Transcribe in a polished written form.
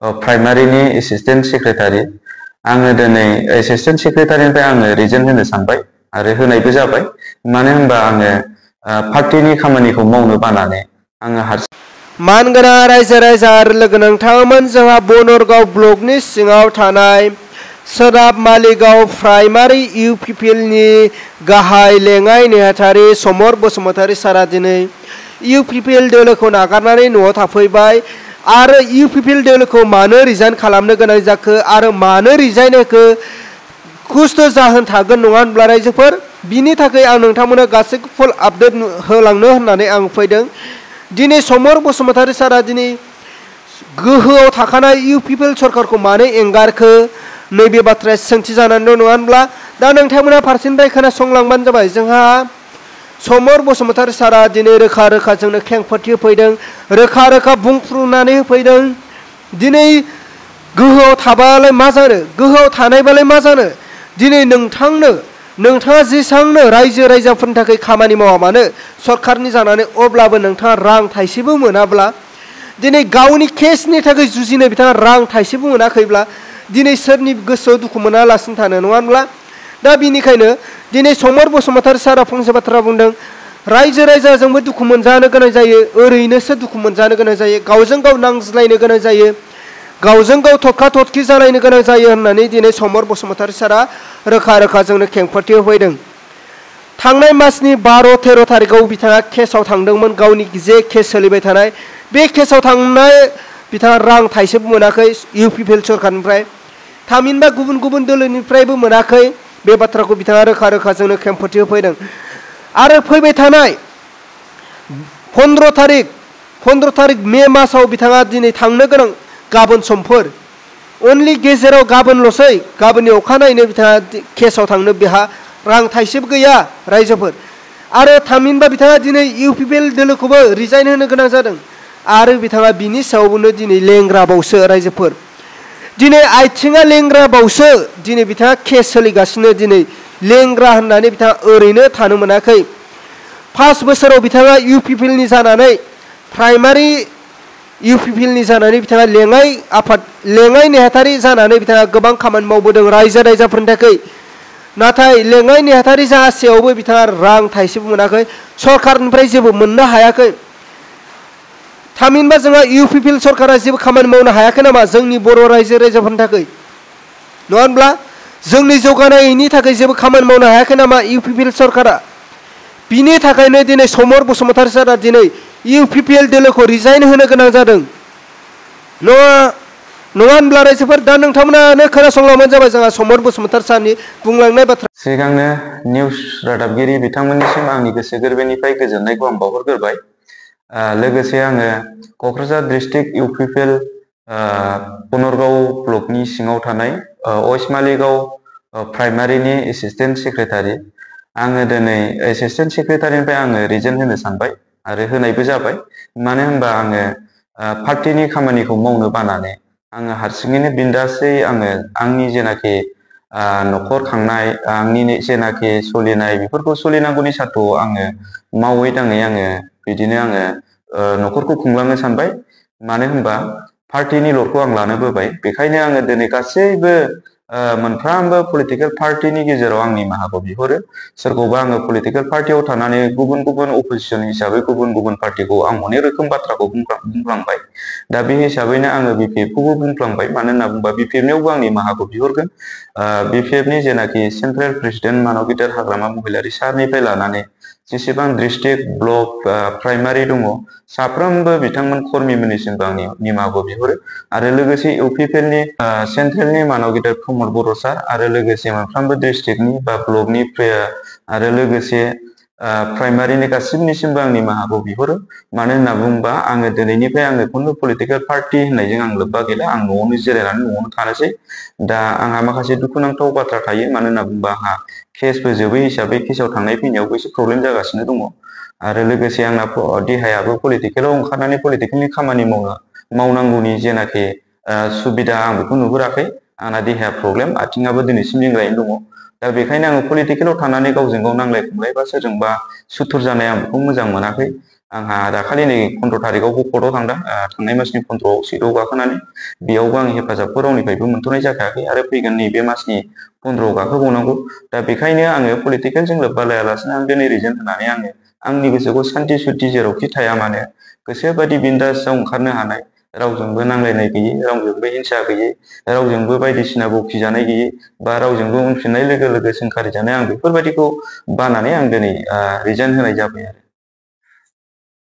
प्राइमारिनि assistant secretary. आङो दिनै assistant सेक्रेटारिनिफ्राय आङो रिजाइन होनो सानबाय आरो होनायबो जाबाय। मानो होनबा आङो पार्टिनि खामानिखौ मावनो बानानै आङो हारसिं मानगोनां रायजो राजा आरो लोगो नोंथांमोन, जोंहा बनरगाव ब्लकनि सिङाव थानाय सोनाब मालिगाव प्राइमारि इउपिपिएलनि गाहाय लेङाइ नेहाथारि समर बसुमतारी सारा दिनै इउपिपिएल दोलोखौ नागारनानै न'आव थाफैबाय। आरो इउपिपिएल दोलोखौ मानो रिजाइन खालामनो गोनां जाखो आरो मानो रिजाइन होखो कुस्त' जाहोन थागोन नङा होनब्ला रायजोफोर? बिनि थाखाय आं नोंथांमोननो गासैखौ फुल आपडेट होलांनो होननानै आं फैदों। दिनै समर बसुमतारी सारा दिनै गोहोआव थाखानाय इउपिपिएल सरकारखौ मानो एंगारखो, नैबे बाथ्राया सोंथि जानानै दं नङा होनब्ला? दा नोंथांमोना फारसेनिफ्राय खोनासंलांबानो जाबाय। जोंहा समर बसुमतारी सारा दिनै रोखा रोखा जोंनो खेंफोरथि होफैदों, रोखा रोखा बुंफ्रुनानै होफैदों। दिनै गोहोआव थाबालाय मा जानो, गोहोआव थानायबालाय मा जानो, दिनै नोंथाङा जेसांनो रायजो राजाफोरनि थाखाय खामानि मावा मानो सरकारनि जानानै, अब्लाबो नोंथाङा रां थाइसेबो मोनाब्ला, दिनै गावनि केसनि थाखाय जुजिनो बिथाङा रां थाइसेबो मोनाखैब्ला दिनै सोरनि गोसोआव दुखु मोनालासिनो थानो नङा होनब्ला? दा बिनिखायनो दिनै समर बसुमतारी सारा फंसे बाथ्रा बुंदों, रायजो राजाजोंबो दुखु मोनजानो गोनां जायो, ओरैनोसो दुखु मोनजानो गोनां जायो, गावजों गाव नांज्लायनो गोनां जायो, गावजों गाव थटखा थटखि जालायनो गोनां जायो होननानै दिनै समर बसुमतारी सारा रोखा रोखा जोंनो खेंफोरथि होफैदों। थांनाय मासनि 12-13 थारिखआव बिथाङा केसआव थांदोंमोन, गावनि जे केस सोलिबाय थानाय बे केसआव थांनाय बिथाङा रां थाइसेबो मोनाखै इउपिपिएल सरकारनिफ्राय, थामहिनबा गुबुन गुबुन दोलोनिफ्रायबो मोनाखै। बे बाथ्राखौ बिथाङा रोखा रोखा जोंनो खेंफोरथि होफैदों। आरो फैबाय थानाय 15 तारिख मे मासाव बिथाङा दिनै थांनो गोनां गाबोन समफोर, अनलि गेजेराव गाबोनल'सै, गाबोननि अखानायैनो बिथाङा केसआव थांनो बेहा रां थाइसेबो गैया रायजोफोर। आरो थामहिनबा बिथाङा दिनै इउपिपिएल दोलोखौबो रिजाइन होनो गोनां जादों। आरो बिथाङा बिनि सायावनो दिनै लेंग्राबावसो रायजोफोर, दिनै आथिङा लेंग्राबावसो दिनै बिथाङा केस सोलिगासिनो। दिनै लेंग्रा होननानै बिथाङा ओरैनो थानो मोनाखै। 5 बोसोराव बिथाङा इउपिपिएलनि जानानै, प्राइमारि इउपिपिएलनि जानानै बिथाङा लेङाइ नेहाथारि जानानै बिथाङा गोबां खामानि मावबोदों रायजो राजाफोरनि थाखाय। नाथाय लेङाइ नेहाथारि जासेयावबो बिथाङा रां थाइसेबो मोनाखै, सरकारनिफ्राय जेबो मोननो हायाखै। थामहिनबा जोंहा इउपिपिएल सरकारा जेबो खामानि मावनो हायाखै नामा जोंनि बर' रायजो राजाफोरनि थाखाय? नङा होनब्ला? जोंनि जौगानायनि थाखाय जेबो खामानि मावनो हायाखै नामा इउपिपिएल सरकारा? बिनि थाखायनो दिनै समर बसुमतारी सारा दिनै इउपिपिएल दोलोखौ रिजाइन होनो गोनां जादों। नङा होनब्ला रायजोफोर? दा नोंथांमोनानो खोनासंलांबानो जाबाय जोंहा समर बसुमतारी सारनि बुंलांनाय बाथ्रा। सिगांनो निउस रादाबगिरि बिथांमोननिसिम आंनि गोसो गोरबोनिफ्राय गोजोननायखौ आं बावहरग्रोबाय। लोगोसे आङो क'क्राझार डिस्ट्रिक्ट इउपिपिएल बनरगाव ब्लकनि सिङाव थानाय वेस्ट मालिगाव प्राइमारिनि एसिस्टेन्ट सेक्रेटारि। आङो दिनै एसिस्टेन्ट सेक्रेटारिनिफ्राय आङो रिजाइन होनो सानबाय आरो होनायबो जाबाय। मानो होनबा आङो पार्टिनि खामानिखौ मावनो बानानै आङो हारसिङैनो बिन्दासै आङो आंनि जेनाखि न'खर खांनाय, आंनि जेनाखि सोलिनाय, बेफोरखौ सोलिनांगौनि सार्थ'आव आङो मावै दाङै आङो बिदिनो आङो न'खरखौ खुंलांनो सानबाय। मानो होनबा पार्टिनि लडखौ आं लानो बोबाय। बेखायनो आङो दिनै गासैबो मोनफ्रोमबो पलिटिकेल पार्टिनि गेजेराव आं निमाहाखौ बिहरो। सोरखौबा आङो पलिटिकेल पार्टियाव थानानै गुबुन गुबुन अपोजिसन हिसाबै गुबुन गुबुन पार्टिखौ आं अनेक रोखोम बाथ्राखौ बुंफ्लांबाय। दा बे हिसाबैनो आङो बिपिएफखौबो बुंफ्लांबाय। मानो होनना बुंबा बिपिएफनियावबो आं निमाहाखौ बिहरगोन। बिपिएफनि जेनाखि सेन्ट्रेल प्रेसिडेन्ट मानब गिदिर हाग्रामा महिलारि सारनिफ्राय लानानै जेसेबां डिस्ट्रिक्ट ब्लक प्राइमारि दङ, साफ्रोमबो बिथांमोन कर्मिमोननिसिमबो आं निमाहाखौ बिहरो। आरो लोगोसे इउपिपिएलनि सेन्ट्रेलनि मानब गिदिर प्रमद बर' सार आरो लोगोसे मोनफ्रोमबो डिस्ट्रिक्टनि बा ब्लकनि आरो लोगोसे प्राइमारिनि गासिबनिसिमबो आं निमाहाखौ बिहरो। मानो होनना बुङोबा आङो दिनैनिफ्राय आङो खुनु पलिटिकेल पार्टि होननायजों आं लोब्बा गैला। आं न'आवनो जिरायनानै न'आवनो थानोसै। दा आंहा माखासे दुखुनांथाव बाथ्रा थायो। मानो होनना बुङोबा आंहा केसबो जोबै हिसाबै केसआव थांनाय फैनायावबो एसे प्रब्लेम जागासिनो दङ। आरो लोगोसे आंना देहायाबो पलिटिकेलाव ओंखारनानै पलिटिकेलनि खामानि मावनांगौनि जेनाखि सुबिदा आं बेखौ नुहुराखै। आंना देहाया प्रब्लेम, आथिङाबो दिनैसिम लेंग्रायैनो दङ। दा बेखायनो आङो पलिटिकेलाव थानानै गावजों गाव नांलाय खमलाय बा सोरजोंबा सुथुर जानाय आं बेखौ मोजां मोनाखै। आंहा दाखालि नै 15 थारिखआवबो कर्टआव थांदों, थांनाय मासनि 15आव सिटआव गाखोनानै बेयावबो आं हेफाजाबखौ रावनिफ्रायबो मोनथ'नाय जाखायाखै आरो फैगोन नैबे मासनि 15आव गाखोबावनांगौ। दा बेखायनो आङो पलिटिकेलजों लोब्बा लायालासिनो आं दिनै रिजाइन होनानै आङो आंनि गोसोखौ सान्थि सुथि जेरावखि थाया मानो गोसोबादि बिन्दासआव ओंखारनो हानाय, रावजोंबो नांलायनाय गैयै, रावजोंबो हिंसा गैयै, रावजोंबो बायदिसिना बखिजानाय गैयै बा रावजोंबो उनफिननाय लोगो लोगो सोंखारि जानाय, आं बेफोरबायदिखौ बानानै आं दिनै रिजाइन होनाय जाबाय आरो।